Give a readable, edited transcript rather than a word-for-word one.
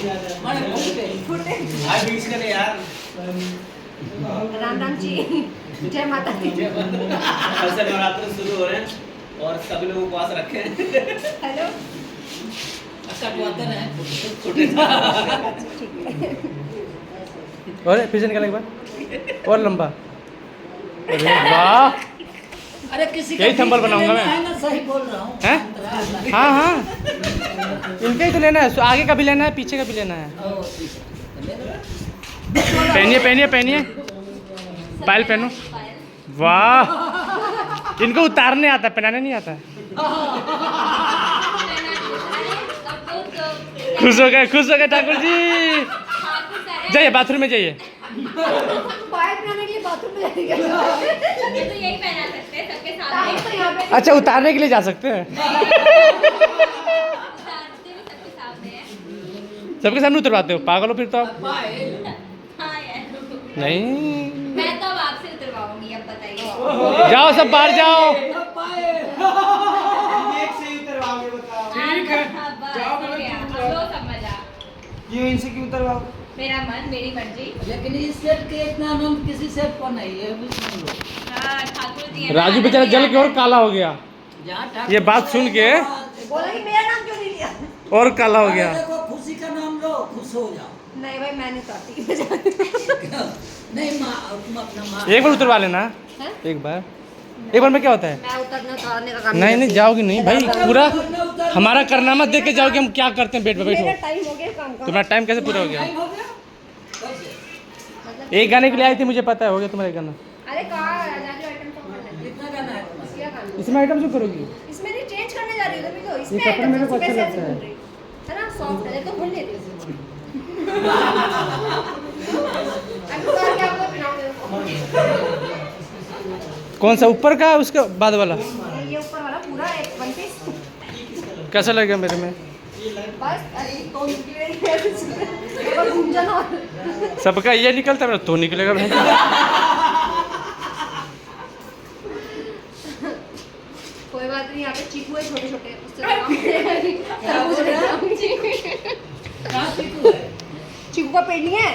यार राम राम जी, जय माता दी। कल से नवरात्र शुरू हो रहे हैं और सभी लोग उपवास रखे हैं। हेलो, और पीछे निकालने के बाद और लंबा। अरे वाह, अरे किसी यही थंबल बनाऊंगा मैं। है ना, सही बोल रहा हूँ। हैं? हाँ हाँ, इनका ही तो लेना है, आगे का भी लेना है, पीछे का भी लेना है। पहनिए पहनिए पहनिए, पायल पहनो। वाह, इनको उतारने आता है, पहनाने नहीं आता है। खुश हो गए ठाकुर जी। जाइए बाथरूम में जाइए। पायल पहनने के लिए बाथरूम में जाएंगे। तो यही पहना सकते हैं सबके सामने। तो यहाँ पे अच्छा, उतारने के लिए जा सकते हैं। सबके सामने है। सबके सामने उतरवाते हो, पागल हो फिर तो आप। हाँ यार, नहीं, मैं तो अब आपसे उतरवाऊंगी, अब बताइए। जाओ सब बाहर जाओ। एक से ही उतरवाओगे बताओ। ठीक है, लो समझ आ। ये इनसे क्यों उतरवाओ? मेरा मन, मेरी मर्जी। लेकिन इस सेट के इतना आनंद किसी सेट को नहीं है, भी सुन लो। हाँ, ठाकुर जी है ना, राजू बेचारा जल के और काला हो गया। जहाँ ठाकुर ये बात सुन के बोला कि मेरा नाम क्यों नहीं लिया? और काला हो गया। देखो, खुशी का नाम लो, खुश हो जाओ। नहीं भाई, मैंने चाहती कि नहीं माँ, तुम अपना माँ। एक बार उतरवा लेना, हैं? एक बार में क्या होता है? मैं उतरने उतारने का काम नहीं नहीं, जाओगी नहीं भाई, पूरा उतर- हमारा कारनामा देख के जाओगे। हम क्या करते हैं, बेड पे मेरा बैठो। टाइम हो गया काम का। तुम्हारा टाइम कैसे पूरा हो गया? टाइम हो गया? कैसे? मतलब एक गाने के लिए आई थी, मुझे पता है, हो गया तुम्हारा गाना। अरे कहाँ राजू आइटम सॉन्ग करना है? कितना गाना है तुम्हारा? क्या गाना? इसमें आइटम जो करोगी? इसमें नहीं चेंज करने जा रही हो तभी तो। इसमें कपड़ा आइटम मेरे को सॉन्ग अच्छा कैसे लगता है। बोल रही हो? है ना, सॉफ्ट है तो भूल लेती हूँ। अभी तो क्या आपको पहनाओगे? कौन सा, ऊपर का उसके बाद वाला? ये ऊपर वाला पूरा एक वन पीस। कैसा लगेगा मेरे में? बस अरे तो निकले और गुंजन और सबका ये निकलता है, मेरा तो निकलेगा भाई। कोई बात नहीं, यहाँ पे चीकू है छोटे छोटे, उससे क्या बोल रहे हो? कहाँ चीकू है? चीकू का पेड़ नहीं है।